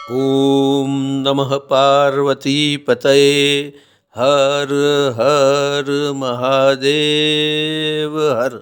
ॐ नमः पार्वतीपतये हर हर महादेव हर।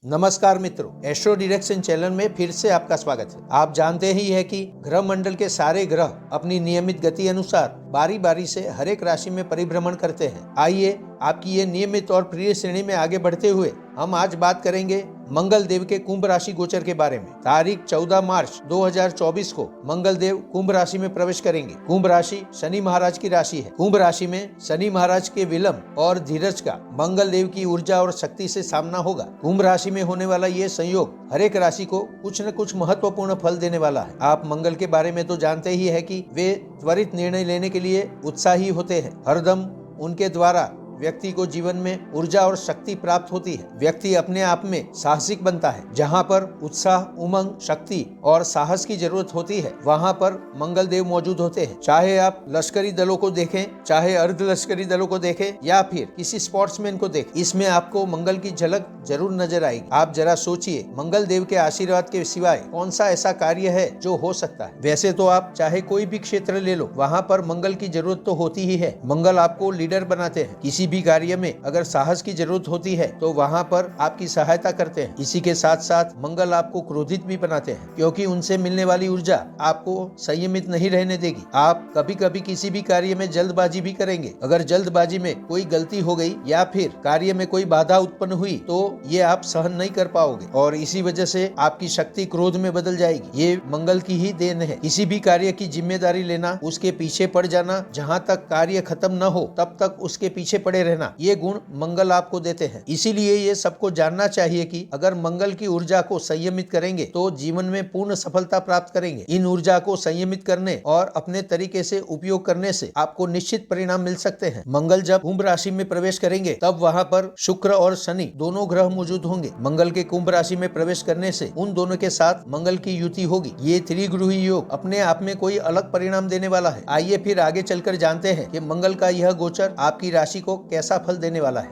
नमस्कार मित्रों, एस्ट्रो डायरेक्शन चैनल में फिर से आपका स्वागत है। आप जानते ही है कि ग्रह मंडल के सारे ग्रह अपनी नियमित गति अनुसार बारी बारी से हर एक राशि में परिभ्रमण करते हैं। आइए आपकी ये नियमित और प्रिय श्रेणी में आगे बढ़ते हुए हम आज बात करेंगे मंगल देव के कुंभ राशि गोचर के बारे में। तारीख 14 मार्च 2024 को मंगल देव कुंभ राशि में प्रवेश करेंगे। कुंभ राशि शनि महाराज की राशि है। कुंभ राशि में शनि महाराज के विलंब और धीरज का मंगल देव की ऊर्जा और शक्ति से सामना होगा। कुंभ राशि में होने वाला ये संयोग हर एक राशि को कुछ न कुछ महत्वपूर्ण फल देने वाला है। आप मंगल के बारे में तो जानते ही है कि वे त्वरित निर्णय लेने के लिए उत्साही होते हैं। हरदम उनके द्वारा व्यक्ति को जीवन में ऊर्जा और शक्ति प्राप्त होती है। व्यक्ति अपने आप में साहसिक बनता है। जहाँ पर उत्साह, उमंग, शक्ति और साहस की जरूरत होती है, वहाँ पर मंगल देव मौजूद होते हैं। चाहे आप लश्करी दलों को देखें, चाहे अर्ध लश्करी दलों को देखें या फिर किसी स्पोर्ट्समैन को देखें, इसमें आपको मंगल की झलक जरूर नजर आएगी। आप जरा सोचिए, मंगल देव के आशीर्वाद के सिवाय कौन सा ऐसा कार्य है जो हो सकता है। वैसे तो आप चाहे कोई भी क्षेत्र ले लो, वहाँ पर मंगल की जरूरत तो होती ही है। मंगल आपको लीडर बनाते हैं। किसी भी कार्य में अगर साहस की जरूरत होती है तो वहाँ पर आपकी सहायता करते हैं। इसी के साथ साथ मंगल आपको क्रोधित भी बनाते हैं, क्योंकि उनसे मिलने वाली ऊर्जा आपको संयमित नहीं रहने देगी। आप कभी कभी किसी भी कार्य में जल्दबाजी भी करेंगे। अगर जल्दबाजी में कोई गलती हो गई या फिर कार्य में कोई बाधा उत्पन्न हुई तो ये आप सहन नहीं कर पाओगे और इसी वजह से आपकी शक्ति क्रोध में बदल जाएगी। ये मंगल की ही देन है। किसी भी कार्य की जिम्मेदारी लेना, उसके पीछे पड़ जाना, जहाँ तक कार्य खत्म न हो तब तक उसके पीछे पड़े रहना, ये गुण मंगल आपको देते हैं। इसीलिए ये सबको जानना चाहिए कि अगर मंगल की ऊर्जा को संयमित करेंगे तो जीवन में पूर्ण सफलता प्राप्त करेंगे। इन ऊर्जा को संयमित करने और अपने तरीके से उपयोग करने से आपको निश्चित परिणाम मिल सकते हैं। मंगल जब कुंभ राशि में प्रवेश करेंगे तब वहाँ पर शुक्र और शनि दोनों ग्रह मौजूद होंगे। मंगल के कुंभ राशि में प्रवेश करने से उन दोनों के साथ मंगल की युति होगी। ये त्रिग्रही योग अपने आप में कोई अलग परिणाम देने वाला है। आइए फिर आगे चलकर जानते हैं कि मंगल का यह गोचर आपकी राशि को कैसा फल देने वाला है।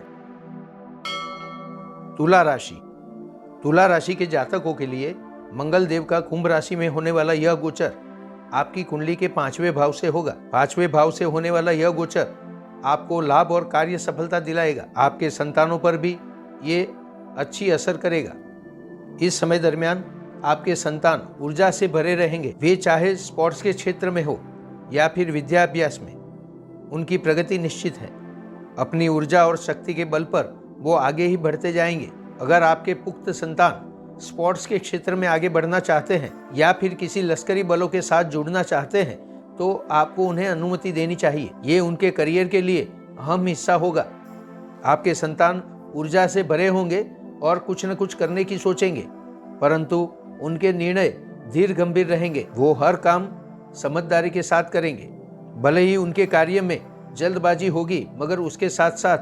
तुला राशि। तुला राशि के जातकों के लिए मंगल देव का कुंभ राशि में होने वाला यह गोचर आपकी कुंडली के 5वें भाव से होगा। 5वें भाव से होने वाला यह गोचर आपको लाभ और कार्य सफलता दिलाएगा। आपके संतानों पर भी ये अच्छी असर करेगा। इस समय दरमियान आपके संतान ऊर्जा से भरे रहेंगे। वे चाहे स्पोर्ट्स के क्षेत्र में हो या फिर विद्याभ्यास में, उनकी प्रगति निश्चित है। अपनी ऊर्जा और शक्ति के बल पर वो आगे ही बढ़ते जाएंगे। अगर आपके पुख्त संतान स्पोर्ट्स के क्षेत्र में आगे बढ़ना चाहते हैं या फिर किसी लश्करी बलों के साथ जुड़ना चाहते हैं तो आपको उन्हें अनुमति देनी चाहिए। ये उनके करियर के लिए अहम हिस्सा होगा। आपके संतान ऊर्जा से भरे होंगे और कुछ न कुछ करने की सोचेंगे, परंतु उनके निर्णय धीर गंभीर रहेंगे। वो हर काम समझदारी के साथ करेंगे। भले ही उनके कार्य में जल्दबाजी होगी, मगर उसके साथ साथ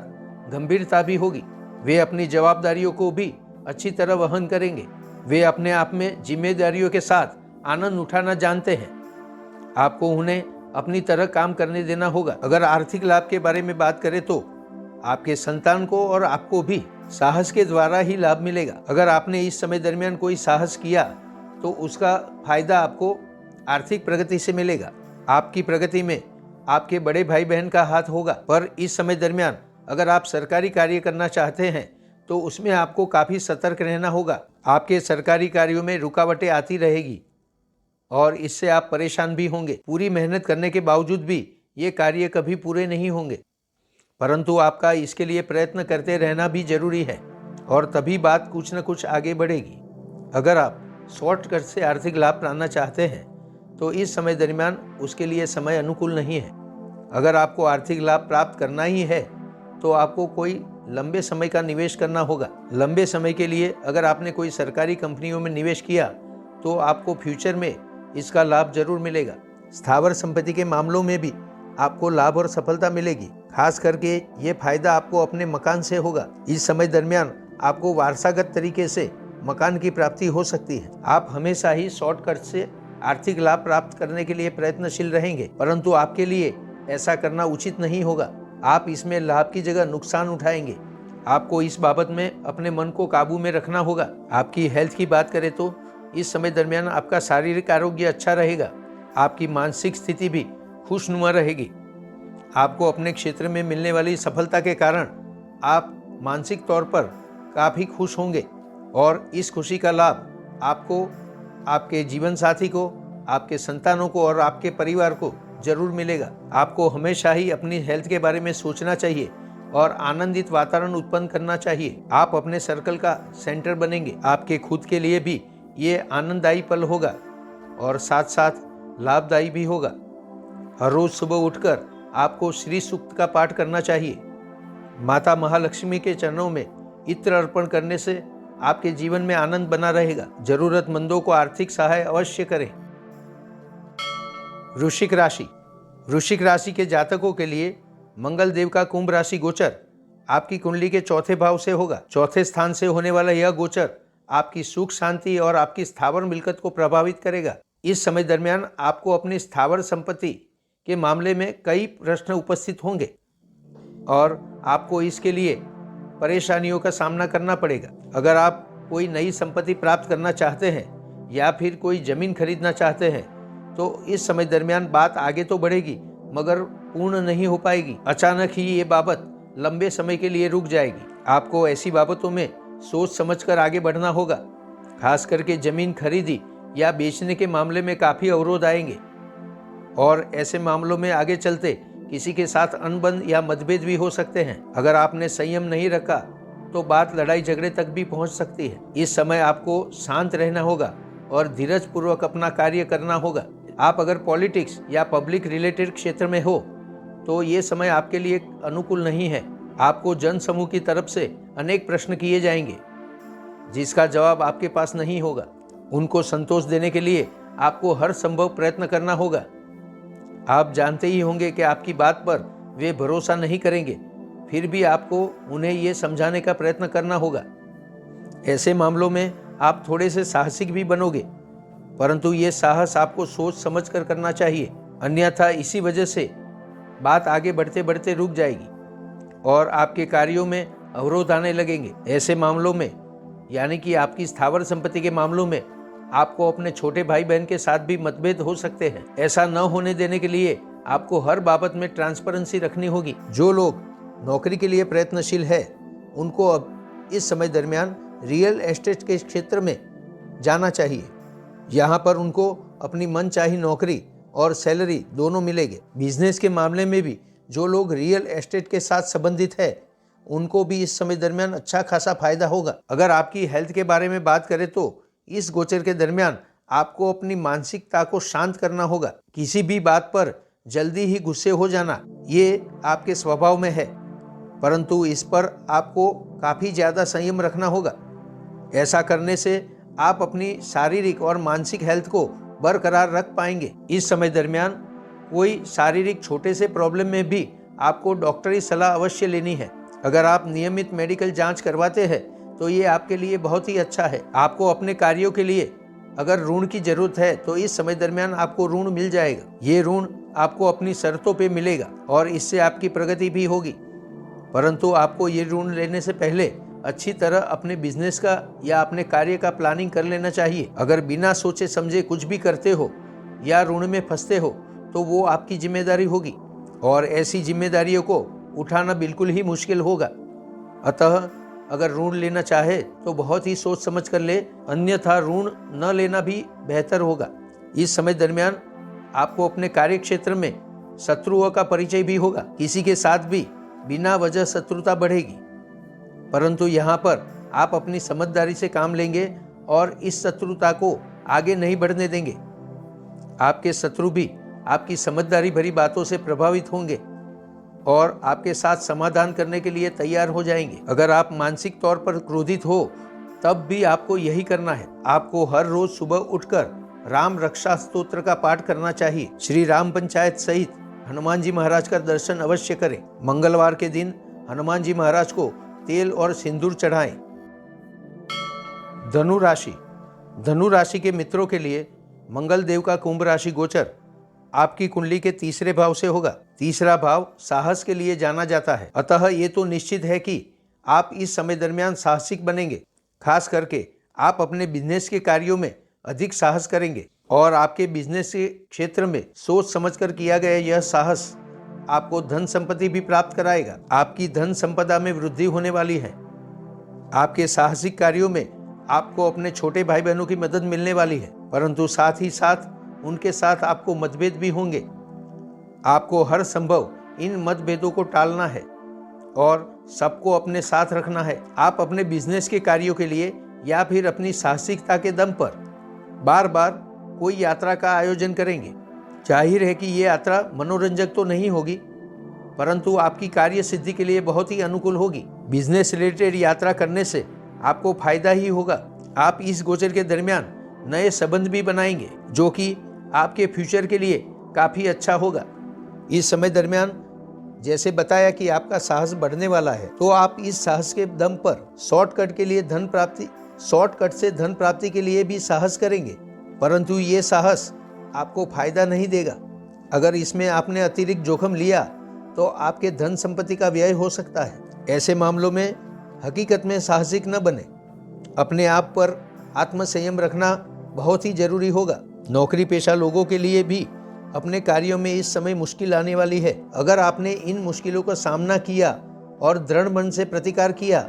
गंभीरता भी होगी। वे अपनी जवाबदारियों को भी अच्छी तरह वहन करेंगे। वे अपने आप में जिम्मेदारियों के साथ आनंद उठाना जानते हैं। आपको उन्हें अपनी तरह काम करने देना होगा। अगर आर्थिक लाभ के बारे में बात करें तो आपके संतान को और आपको भी साहस के द्वारा ही लाभ मिलेगा। अगर आपने इस समय दरमियान कोई साहस किया तो उसका फायदा आपको आर्थिक प्रगति से मिलेगा। आपकी प्रगति में आपके बड़े भाई बहन का हाथ होगा। पर इस समय दरमियान अगर आप सरकारी कार्य करना चाहते हैं तो उसमें आपको काफ़ी सतर्क रहना होगा। आपके सरकारी कार्यों में रुकावटें आती रहेगी और इससे आप परेशान भी होंगे। पूरी मेहनत करने के बावजूद भी ये कार्य कभी पूरे नहीं होंगे, परंतु आपका इसके लिए प्रयत्न करते रहना भी जरूरी है और तभी बात कुछ न कुछ आगे बढ़ेगी। अगर आप शॉर्टकट से आर्थिक लाभ पाना चाहते हैं तो इस समय दरमियान उसके लिए समय अनुकूल नहीं है। अगर आपको आर्थिक लाभ प्राप्त करना ही है तो आपको कोई लंबे समय का निवेश करना होगा। लंबे समय के लिए अगर आपने कोई सरकारी कंपनियों में निवेश किया तो आपको फ्यूचर में इसका लाभ जरूर मिलेगा। स्थावर संपत्ति के मामलों में भी आपको लाभ और सफलता मिलेगी। खास करके ये फायदा आपको अपने मकान से होगा। इस समय दरमियान आपको वारसागत तरीके से मकान की प्राप्ति हो सकती है। आप हमेशा ही शॉर्टकट से आर्थिक लाभ प्राप्त करने के लिए प्रयत्नशील रहेंगे, परंतु आपके लिए ऐसा करना उचित नहीं होगा। आप इसमें लाभ की जगह नुकसान उठाएंगे। आपको इस बाबत में अपने मन को काबू में रखना होगा। आपकी हेल्थ की बात करें तो इस समय दरमियान आपका शारीरिक आरोग्य अच्छा रहेगा। आपकी मानसिक स्थिति भी खुशनुमा रहेगी। आपको अपने क्षेत्र में मिलने वाली सफलता के कारण आप मानसिक तौर पर काफ़ी खुश होंगे और इस खुशी का लाभ आपको, आपके जीवन साथी को, आपके संतानों को और आपके परिवार को जरूर मिलेगा। आपको हमेशा ही अपनी हेल्थ के बारे में सोचना चाहिए और आनंदित वातावरण उत्पन्न करना चाहिए। आप अपने सर्कल का सेंटर बनेंगे। आपके खुद के लिए भी ये आनंददायी पल होगा और साथ साथ लाभदायी भी होगा। हर रोज सुबह उठकर आपको श्री सूक्त का पाठ करना चाहिए। माता महालक्ष्मी के चरणों में इत्र अर्पण करने से आपके जीवन में आनंद बना रहेगा। जरूरतमंदों को आर्थिक सहाय अवश्य करें। वृश्चिक राशि। वृश्चिक राशि के जातकों के लिए मंगल देव का कुंभ राशि गोचर आपकी कुंडली के चौथे भाव से होगा। चौथे स्थान से होने वाला यह गोचर आपकी सुख शांति और आपकी स्थावर मिलकत को प्रभावित करेगा। इस समय दरमियान आपको अपनी स्थावर संपत्ति के मामले में कई प्रश्न उपस्थित होंगे और आपको इसके लिए परेशानियों का सामना करना पड़ेगा। अगर आप कोई नई संपत्ति प्राप्त करना चाहते हैं या फिर कोई जमीन खरीदना चाहते हैं तो इस समय दरमियान बात आगे तो बढ़ेगी मगर पूर्ण नहीं हो पाएगी। अचानक ही ये बाबत लंबे समय के लिए रुक जाएगी। आपको ऐसी बाबतों में सोच समझकर आगे बढ़ना होगा। खास करके जमीन खरीदी या बेचने के मामले में काफ़ी अवरोध आएंगे और ऐसे मामलों में आगे चलते किसी के साथ अनबन या मतभेद भी हो सकते हैं। अगर आपने संयम नहीं रखा तो बात लड़ाई झगड़े तक भी पहुंच सकती है। इस समय आपको शांत रहना होगा और धीरज पूर्वक अपना कार्य करना होगा। आप अगर पॉलिटिक्स या पब्लिक रिलेटेड क्षेत्र में हो तो ये समय आपके लिए अनुकूल नहीं है। आपको जन समूह की तरफ से अनेक प्रश्न किए जाएंगे जिसका जवाब आपके पास नहीं होगा। उनको संतोष देने के लिए आपको हर संभव प्रयत्न करना होगा। आप जानते ही होंगे कि आपकी बात पर वे भरोसा नहीं करेंगे, फिर भी आपको उन्हें ये समझाने का प्रयत्न करना होगा। ऐसे मामलों में आप थोड़े से साहसिक भी बनोगे, परंतु ये साहस आपको सोच समझ कर करना चाहिए, अन्यथा इसी वजह से बात आगे बढ़ते बढ़ते रुक जाएगी और आपके कार्यों में अवरोध आने लगेंगे। ऐसे मामलों में यानी कि आपकी स्थावर संपत्ति के मामलों में आपको अपने छोटे भाई बहन के साथ भी मतभेद हो सकते हैं। ऐसा न होने देने के लिए आपको हर बाबत में ट्रांसपेरेंसी रखनी होगी। जो लोग नौकरी के लिए प्रयत्नशील है उनको अब इस समय दरमियान रियल एस्टेट के क्षेत्र में जाना चाहिए। यहाँ पर उनको अपनी मनचाही नौकरी और सैलरी दोनों मिलेंगे। बिजनेस के मामले में भी जो लोग रियल एस्टेट के साथ संबंधित है उनको भी इस समय दरमियान अच्छा खासा फायदा होगा। अगर आपकी हेल्थ के बारे में बात करें तो इस गोचर के दरमियान आपको अपनी मानसिकता को शांत करना होगा। किसी भी बात पर जल्दी ही गुस्से हो जाना ये आपके स्वभाव में है, परंतु इस पर आपको काफ़ी ज़्यादा संयम रखना होगा। ऐसा करने से आप अपनी शारीरिक और मानसिक हेल्थ को बरकरार रख पाएंगे। इस समय दरमियान कोई शारीरिक छोटे से प्रॉब्लम में भी आपको डॉक्टरी सलाह अवश्य लेनी है। अगर आप नियमित मेडिकल जांच करवाते हैं तो ये आपके लिए बहुत ही अच्छा है। आपको अपने कार्यों के लिए अगर ऋण की जरूरत है तो इस समय दरमियान आपको ऋण मिल जाएगा। ये ऋण आपको अपनी शर्तों पे मिलेगा और इससे आपकी प्रगति भी होगी, परंतु आपको ये ऋण लेने से पहले अच्छी तरह अपने बिजनेस का या अपने कार्य का प्लानिंग कर लेना चाहिए। अगर बिना सोचे समझे कुछ भी करते हो या ऋण में फंसते हो तो वो आपकी जिम्मेदारी होगी और ऐसी जिम्मेदारियों को उठाना बिल्कुल ही मुश्किल होगा। अतः अगर ऋण लेना चाहे तो बहुत ही सोच समझ कर ले, अन्यथा ऋण न लेना भी बेहतर होगा। इस समय दरमियान आपको अपने कार्य क्षेत्र में शत्रुओं का परिचय भी होगा। किसी के साथ भी बिना वजह शत्रुता बढ़ेगी, परंतु यहाँ पर आप अपनी समझदारी से काम लेंगे और इस शत्रुता को आगे नहीं बढ़ने देंगे। आपके शत्रु भी आपकी समझदारी भरी बातों से प्रभावित होंगे और आपके साथ समाधान करने के लिए तैयार हो जाएंगे। अगर आप मानसिक तौर पर क्रोधित हो तब भी आपको यही करना है। आपको हर रोज सुबह उठकर राम रक्षा स्तोत्र का पाठ करना चाहिए। श्री राम पंचायत सहित हनुमान जी महाराज का दर्शन अवश्य करें। मंगलवार के दिन हनुमान जी महाराज को तेल और सिंदूर चढ़ाएं। धनु राशि। धनु राशि के मित्रों के लिए मंगल देव का कुंभ राशि गोचर आपकी कुंडली के तीसरे भाव से होगा। तीसरा भाव साहस के लिए जाना जाता है, अतः ये तो निश्चित है कि आप इस समय दरमियान साहसिक बनेंगे। खास करके आप अपने बिजनेस के कार्यों में अधिक साहस करेंगे। और आपके बिजनेस के क्षेत्र में सोच समझकर किया गया यह साहस आपको धन संपत्ति भी प्राप्त कराएगा। आपकी धन संपदा में वृद्धि होने वाली है। आपके साहसिक कार्यों में आपको अपने छोटे भाई बहनों की मदद मिलने वाली है, परंतु साथ ही साथ उनके साथ आपको मतभेद भी होंगे। आपको हर संभव इन मतभेदों को टालना है और सबको अपने साथ रखना है। आप अपने बिजनेस के कार्यों के लिए या फिर अपनी साहसिकता के दम पर बार बार कोई यात्रा का आयोजन करेंगे। जाहिर है कि ये यात्रा मनोरंजक तो नहीं होगी, परंतु आपकी कार्य सिद्धि के लिए बहुत ही अनुकूल होगी। बिजनेस रिलेटेड यात्रा करने से आपको फायदा ही होगा। आप इस गोचर के दरमियान नए संबंध भी बनाएंगे, जो कि आपके फ्यूचर के लिए काफ़ी अच्छा होगा। इस समय दरमियान जैसे बताया कि आपका साहस बढ़ने वाला है, तो आप इस साहस के दम पर शॉर्टकट से धन प्राप्ति के लिए भी साहस करेंगे, परंतु ये साहस आपको फायदा नहीं देगा। अगर इसमें आपने अतिरिक्त जोखिम लिया तो आपके धन संपत्ति का व्यय हो सकता है। ऐसे मामलों में हकीकत में साहसिक न बने। अपने आप पर आत्मसंयम रखना बहुत ही जरूरी होगा। नौकरी पेशा लोगों के लिए भी अपने कार्यों में इस समय मुश्किल आने वाली है। अगर आपने इन मुश्किलों का सामना किया और दृढ़ मन से प्रतिकार किया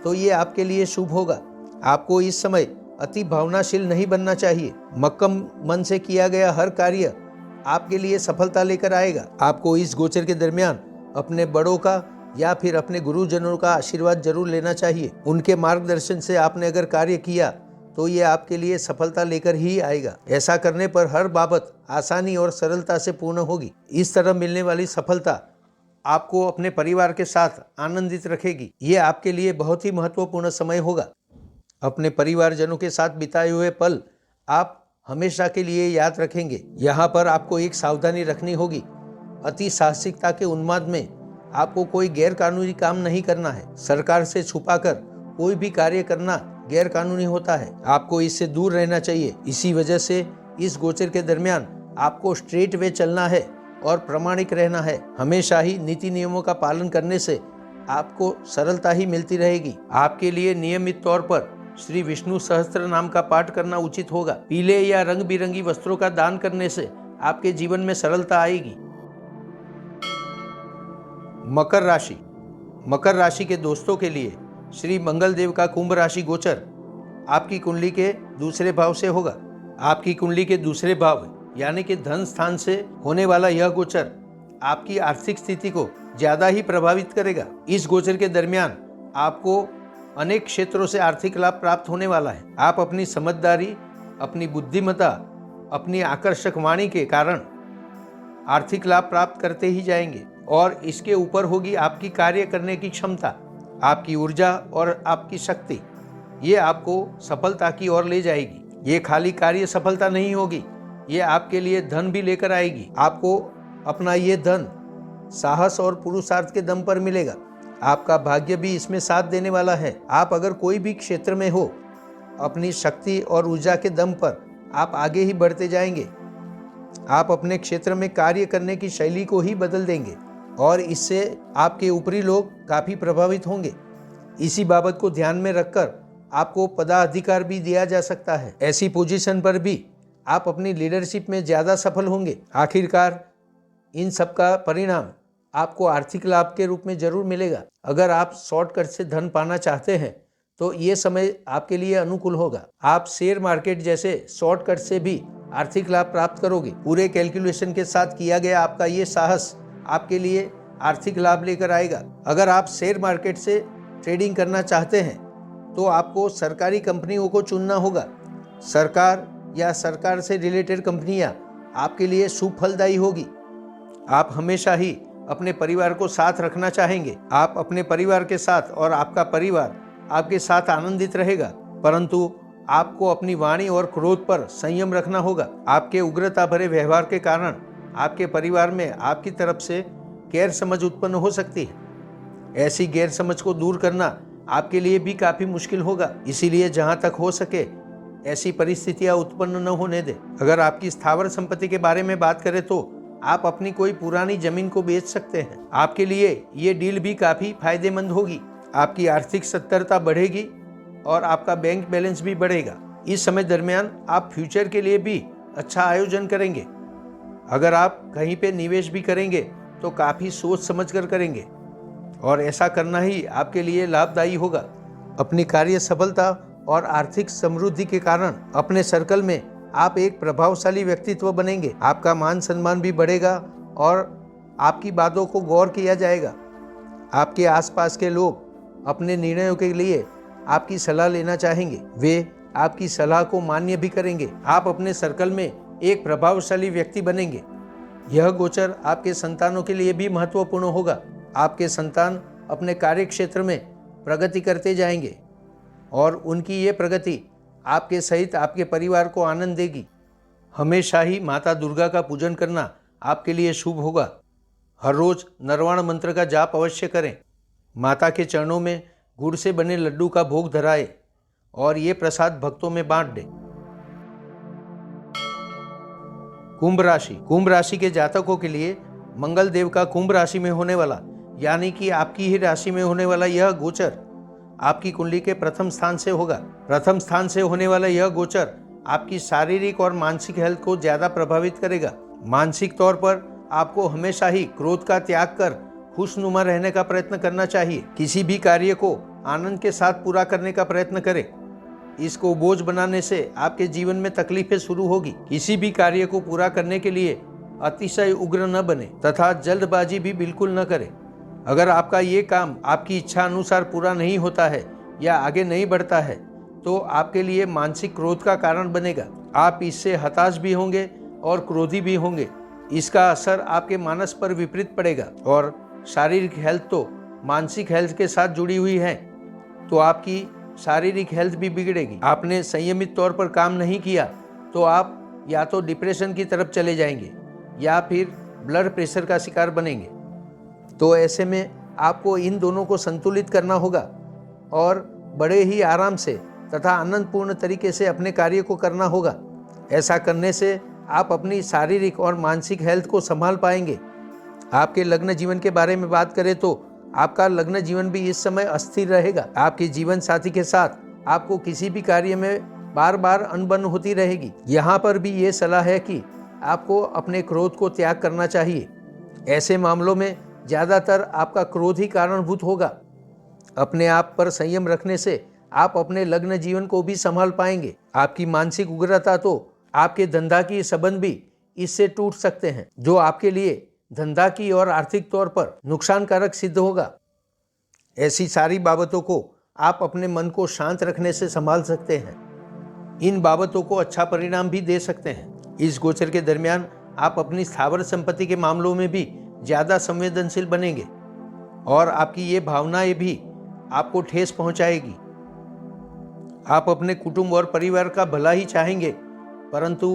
तो ये आपके लिए शुभ होगा। आपको इस समय अति भावनाशील नहीं बनना चाहिए। मक्कम मन से किया गया हर कार्य आपके लिए सफलता लेकर आएगा। आपको इस गोचर के दरमियान अपने बड़ों का या फिर अपने गुरुजनों का आशीर्वाद जरूर लेना चाहिए। उनके मार्गदर्शन से आपने अगर कार्य किया तो ये आपके लिए सफलता लेकर ही आएगा। ऐसा करने पर हर बाबत आसानी और सरलता से पूर्ण होगी। इस तरह मिलने वाली सफलता आपको अपने परिवार के साथ आनंदित रखेगी। ये आपके लिए बहुत ही महत्वपूर्ण समय होगा। अपने परिवारजनों के साथ बिताए हुए पल आप हमेशा के लिए याद रखेंगे। यहाँ पर आपको एक सावधानी रखनी होगी। अति साहसिकता के उन्माद में आपको कोई गैर कानूनी काम नहीं करना है। सरकार से छुपाकर कोई भी कार्य करना गैर कानूनी होता है। आपको इससे दूर रहना चाहिए। इसी वजह से इस गोचर के दरमियान आपको स्ट्रेट वे चलना है और प्रामाणिक रहना है। हमेशा ही नीति नियमों का पालन करने से आपको सरलता ही मिलती रहेगी। आपके लिए नियमित तौर पर श्री विष्णु सहस्त्र नाम का पाठ करना उचित होगा। पीले या रंग बिरंगी वस्त्रों का दान करने से आपके जीवन में सरलता आएगी। मकर राशि। मकर राशि के दोस्तों के लिए श्री मंगल देव का कुंभ राशि गोचर आपकी कुंडली के दूसरे भाव से होगा। आपकी कुंडली के दूसरे भाव यानी कि धन स्थान से होने वाला यह गोचर आपकी आर्थिक स्थिति को ज्यादा ही प्रभावित करेगा। इस गोचर के दरमियान आपको अनेक क्षेत्रों से आर्थिक लाभ प्राप्त होने वाला है। आप अपनी समझदारी, अपनी बुद्धिमत्ता, अपनी आकर्षक वाणी के कारण आर्थिक लाभ प्राप्त करते ही जाएंगे और इसके ऊपर होगी आपकी कार्य करने की क्षमता, आपकी ऊर्जा और आपकी शक्ति। ये आपको सफलता की ओर ले जाएगी। ये खाली कार्य सफलता नहीं होगी, ये आपके लिए धन भी लेकर आएगी। आपको अपना ये धन साहस और पुरुषार्थ के दम पर मिलेगा। आपका भाग्य भी इसमें साथ देने वाला है। आप अगर कोई भी क्षेत्र में हो, अपनी शक्ति और ऊर्जा के दम पर आप आगे ही बढ़ते जाएंगे। आप अपने क्षेत्र में कार्य करने की शैली को ही बदल देंगे और इससे आपके ऊपरी लोग काफी प्रभावित होंगे। इसी बाबत को ध्यान में रखकर आपको पदाधिकार भी दिया जा सकता है। ऐसी पोजीशन पर भी आप अपनी लीडरशिप में ज्यादा सफल होंगे। आखिरकार इन सब का परिणाम आपको आर्थिक लाभ के रूप में जरूर मिलेगा। अगर आप शॉर्टकट से धन पाना चाहते हैं तो ये समय आपके लिए अनुकूल होगा। आप शेयर मार्केट जैसे शॉर्टकट से भी आर्थिक लाभ प्राप्त करोगे। पूरे कैलकुलेशन के साथ किया गया आपका ये साहस आपके लिए आर्थिक लाभ लेकर आएगा। अगर आप शेयर मार्केट से ट्रेडिंग करना चाहते हैं तो आपको सरकारी कंपनियों को चुनना होगा। सरकार या सरकार से रिलेटेड कंपनियां आपके लिए शुभ फलदायी होगी। आप हमेशा ही अपने परिवार को साथ रखना चाहेंगे। आप अपने परिवार के साथ और आपका परिवार आपके साथ आनंदित रहेगा, परंतु आपको अपनी वाणी और क्रोध पर संयम रखना होगा। आपके उग्रता भरे व्यवहार के कारण आपके परिवार में आपकी तरफ से गैर समझ उत्पन्न हो सकती है। ऐसी गैर समझ को दूर करना आपके लिए भी काफी मुश्किल होगा। इसीलिए जहां तक हो सके ऐसी परिस्थितियां उत्पन्न न होने दें। अगर आपकी स्थावर संपत्ति के बारे में बात करें तो आप अपनी कोई पुरानी जमीन को बेच सकते हैं। आपके लिए ये डील भी काफी फायदेमंद होगी। आपकी आर्थिक सत्तरता बढ़ेगी और आपका बैंक बैलेंस भी बढ़ेगा। इस समय दरमियान आप फ्यूचर के लिए भी अच्छा आयोजन करेंगे। अगर आप कहीं पे निवेश भी करेंगे तो काफ़ी सोच समझ कर करेंगे और ऐसा करना ही आपके लिए लाभदायी होगा। अपनी कार्य सफलता और आर्थिक समृद्धि के कारण अपने सर्कल में आप एक प्रभावशाली व्यक्तित्व बनेंगे। आपका मान सम्मान भी बढ़ेगा और आपकी बातों को गौर किया जाएगा। आपके आसपास के लोग अपने निर्णयों के लिए आपकी सलाह लेना चाहेंगे। वे आपकी सलाह को मान्य भी करेंगे। आप अपने सर्कल में एक प्रभावशाली व्यक्ति बनेंगे। यह गोचर आपके संतानों के लिए भी महत्वपूर्ण होगा। आपके संतान अपने कार्य क्षेत्र में प्रगति करते जाएंगे और उनकी ये प्रगति आपके सहित आपके परिवार को आनंद देगी। हमेशा ही माता दुर्गा का पूजन करना आपके लिए शुभ होगा। हर रोज नरवाण मंत्र का जाप अवश्य करें। माता के चरणों में गुड़ से बने लड्डू का भोग धराए और ये प्रसाद भक्तों में बांट दे। कुंभ राशि। कुंभ राशि के जातकों के लिए मंगल देव का कुंभ राशि में होने वाला यानी कि आपकी ही राशि में होने वाला यह गोचर आपकी कुंडली के प्रथम स्थान से होगा। प्रथम स्थान से होने वाला यह गोचर आपकी शारीरिक और मानसिक हेल्थ को ज्यादा प्रभावित करेगा। मानसिक तौर पर आपको हमेशा ही क्रोध का त्याग कर खुशनुमा रहने का प्रयत्न करना चाहिए। किसी भी कार्य को आनंद के साथ पूरा करने का प्रयत्न करें। इसको बोझ बनाने से आपके जीवन में तकलीफें शुरू होगी। किसी भी कार्य को पूरा करने के लिए अतिशय उग्र न बने तथा जल्दबाजी भी बिल्कुल न करें। अगर आपका ये काम आपकी इच्छा अनुसार पूरा नहीं होता है या आगे नहीं बढ़ता है तो आपके लिए मानसिक क्रोध का कारण बनेगा। आप इससे हताश भी होंगे और क्रोधी भी होंगे। इसका असर आपके मानस पर विपरीत पड़ेगा और शारीरिक हेल्थ तो मानसिक हेल्थ के साथ जुड़ी हुई है तो आपकी शारीरिक हेल्थ भी बिगड़ेगी। आपने संयमित तौर पर काम नहीं किया तो आप या तो डिप्रेशन की तरफ चले जाएंगे या फिर ब्लड प्रेशर का शिकार बनेंगे। तो ऐसे में आपको इन दोनों को संतुलित करना होगा और बड़े ही आराम से तथा आनंदपूर्ण तरीके से अपने कार्य को करना होगा। ऐसा करने से आप अपनी शारीरिक और मानसिक हेल्थ को संभाल पाएंगे। आपके लग्न जीवन के बारे में बात करें तो आपका लग्न जीवन भी इस समय अस्थिर रहेगा। आपके जीवन साथी के साथ आपको किसी भी कार्य में बार बार अनबन होती रहेगी। यहाँ पर भी ये सलाह है कि आपको अपने क्रोध को त्याग करना चाहिए। ऐसे मामलों में ज़्यादातर आपका क्रोध ही कारणभूत होगा। अपने आप पर संयम रखने से आप अपने लग्न जीवन को भी संभाल पाएंगे। आपकी मानसिक उग्रता तो आपके धंधा की संबंध भी इससे टूट सकते हैं जो आपके लिए धंधा की और आर्थिक तौर पर नुकसानकारक सिद्ध होगा। ऐसी सारी बाबतों को आप अपने मन को शांत रखने से संभाल सकते हैं। इन बाबतों को अच्छा परिणाम भी दे सकते हैं। इस गोचर के दरमियान आप अपनी स्थावर संपत्ति के मामलों में भी ज़्यादा संवेदनशील बनेंगे और आपकी ये भावनाएं भी आपको ठेस पहुंचाएगी। आप अपने कुटुंब और परिवार का भला ही चाहेंगे परंतु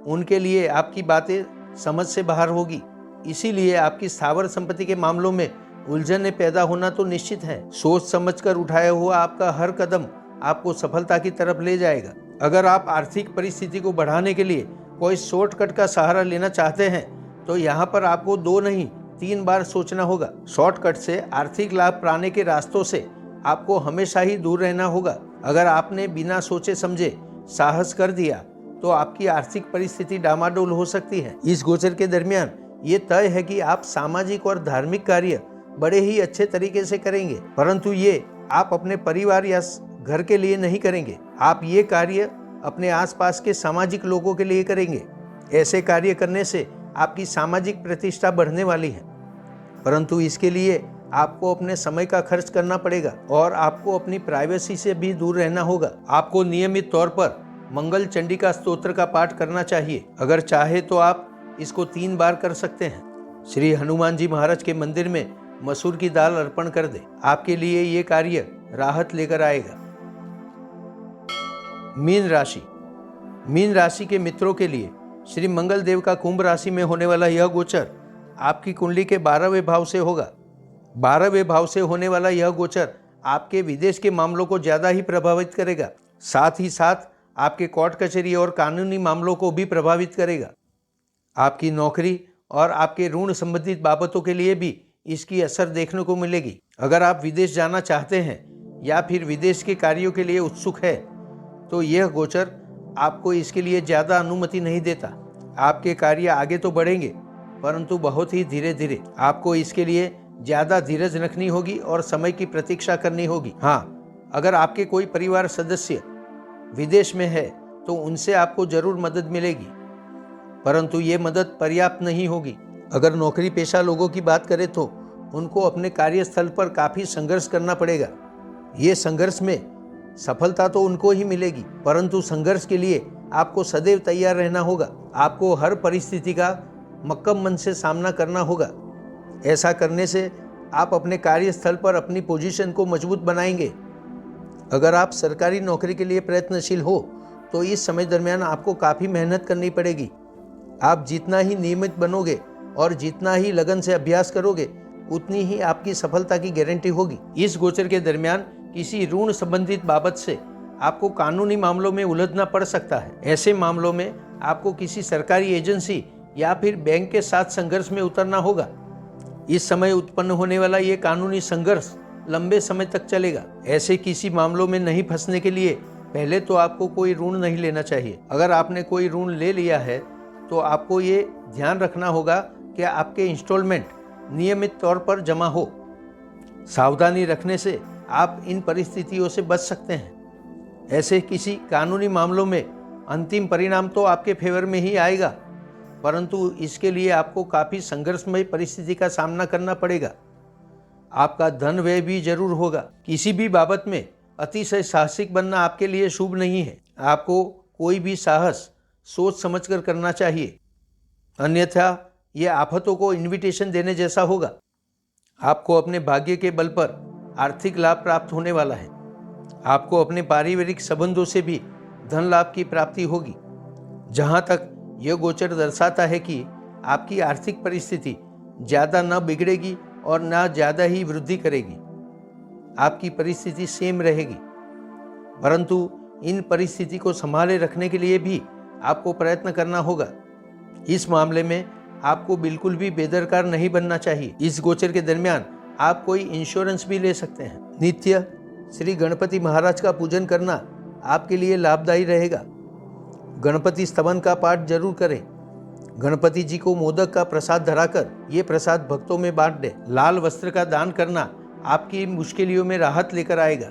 उनके लिए आपकी बातें समझ से बाहर होगी। इसीलिए आपकी स्थावर संपत्ति के मामलों में उलझनें पैदा होना तो निश्चित है। सोच समझकर उठाया हुआ आपका हर कदम आपको सफलता की तरफ ले जाएगा। अगर आप आर्थिक परिस्थिति को बढ़ाने के लिए कोई शॉर्टकट का सहारा लेना चाहते हैं तो यहाँ पर आपको 2 नहीं 3 बार सोचना होगा। शॉर्टकट से आर्थिक लाभ पाने के रास्तों से आपको हमेशा ही दूर रहना होगा। अगर आपने बिना सोचे समझे साहस कर दिया तो आपकी आर्थिक परिस्थिति डामाडोल हो सकती है। इस गोचर के दरमियान ये तय है कि आप सामाजिक और धार्मिक कार्य बड़े ही अच्छे तरीके से करेंगे परंतु ये आप अपने परिवार या घर के लिए नहीं करेंगे। आप ये कार्य अपने आसपास के सामाजिक लोगों के लिए करेंगे। ऐसे कार्य करने से आपकी सामाजिक प्रतिष्ठा बढ़ने वाली है परंतु इसके लिए आपको अपने समय का खर्च करना पड़ेगा और आपको अपनी प्राइवेसी से भी दूर रहना होगा। आपको नियमित तौर पर मंगल चंडिका स्तोत्र का पाठ करना चाहिए। अगर चाहे तो आप इसको 3 बार कर सकते हैं। श्री हनुमान जी महाराज के मंदिर में मसूर की दाल अर्पण कर दे। आपके लिए ये कार्य राहत लेकर आएगा। मीन राशि। मीन राशि के मित्रों के लिए श्री मंगल देव का कुंभ राशि में होने वाला यह गोचर आपकी कुंडली के 12वें भाव से होगा। 12वें भाव से होने वाला यह गोचर आपके विदेश के मामलों को ज़्यादा ही प्रभावित करेगा। साथ ही साथ आपके कोर्ट कचहरी और कानूनी मामलों को भी प्रभावित करेगा। आपकी नौकरी और आपके ऋण संबंधित बाबतों के लिए भी इसकी असर देखने को मिलेगी। अगर आप विदेश जाना चाहते हैं या फिर विदेश के कार्यों के लिए उत्सुक है तो यह गोचर आपको इसके लिए ज़्यादा अनुमति नहीं देता। आपके कार्य आगे तो बढ़ेंगे, परंतु बहुत ही धीरे धीरे। आपको इसके लिए ज़्यादा धीरज रखनी होगी और समय की प्रतीक्षा करनी होगी। हाँ, अगर आपके कोई परिवार सदस्य विदेश में है तो उनसे आपको जरूर मदद मिलेगी, परंतु ये मदद पर्याप्त नहीं होगी। अगर नौकरी पेशा लोगों की बात करें तो उनको अपने कार्यस्थल पर काफ़ी संघर्ष करना पड़ेगा। ये संघर्ष में सफलता तो उनको ही मिलेगी, परंतु संघर्ष के लिए आपको सदैव तैयार रहना होगा। आपको हर परिस्थिति का मक्कम मन से सामना करना होगा। ऐसा करने से आप अपने कार्यस्थल पर अपनी पोजीशन को मजबूत बनाएंगे। अगर आप सरकारी नौकरी के लिए प्रयत्नशील हो तो इस समय दरमियान आपको काफ़ी मेहनत करनी पड़ेगी। आप जितना ही नियमित बनोगे और जितना ही लगन से अभ्यास करोगे, उतनी ही आपकी सफलता की गारंटी होगी। इस गोचर के दरमियान किसी ऋण संबंधित बाबत से आपको कानूनी मामलों में उलझना पड़ सकता है। ऐसे मामलों में आपको किसी सरकारी एजेंसी या फिर बैंक के साथ संघर्ष में उतरना होगा। इस समय उत्पन्न होने वाला ये कानूनी संघर्ष लंबे समय तक चलेगा। ऐसे किसी मामलों में नहीं फंसने के लिए पहले तो आपको कोई ऋण नहीं लेना चाहिए। अगर आपने कोई ऋण ले लिया है तो आपको ये ध्यान रखना होगा कि आपके इंस्टॉलमेंट नियमित तौर पर जमा हो। सावधानी रखने से आप इन परिस्थितियों से बच सकते हैं। ऐसे किसी कानूनी मामलों में अंतिम परिणाम तो आपके फेवर में ही आएगा, परंतु इसके लिए आपको काफ़ी संघर्षमय परिस्थिति का सामना करना पड़ेगा। आपका धन व्यय भी जरूर होगा। किसी भी बाबत में अतिशय साहसिक बनना आपके लिए शुभ नहीं है। आपको कोई भी साहस सोच समझकर करना चाहिए, अन्यथा ये आफतों को इनविटेशन देने जैसा होगा। आपको अपने भाग्य के बल पर आर्थिक लाभ प्राप्त होने वाला है। आपको अपने पारिवारिक संबंधों से भी धन लाभ की प्राप्ति होगी। जहाँ तक यह गोचर दर्शाता है कि आपकी आर्थिक परिस्थिति ज़्यादा न बिगड़ेगी और न ज़्यादा ही वृद्धि करेगी। आपकी परिस्थिति सेम रहेगी, परंतु इन परिस्थिति को संभाले रखने के लिए भी आपको प्रयत्न करना होगा। इस मामले में आपको बिल्कुल भी बेदरकार नहीं बनना चाहिए। इस गोचर के दरमियान आप कोई इंश्योरेंस भी ले सकते हैं। नित्य श्री गणपति महाराज का पूजन करना आपके लिए लाभदायी रहेगा। गणपति स्तवन का पाठ जरूर करें। गणपति जी को मोदक का प्रसाद धराकर ये प्रसाद भक्तों में बांट दें। लाल वस्त्र का दान करना आपकी मुश्किलों में राहत लेकर आएगा।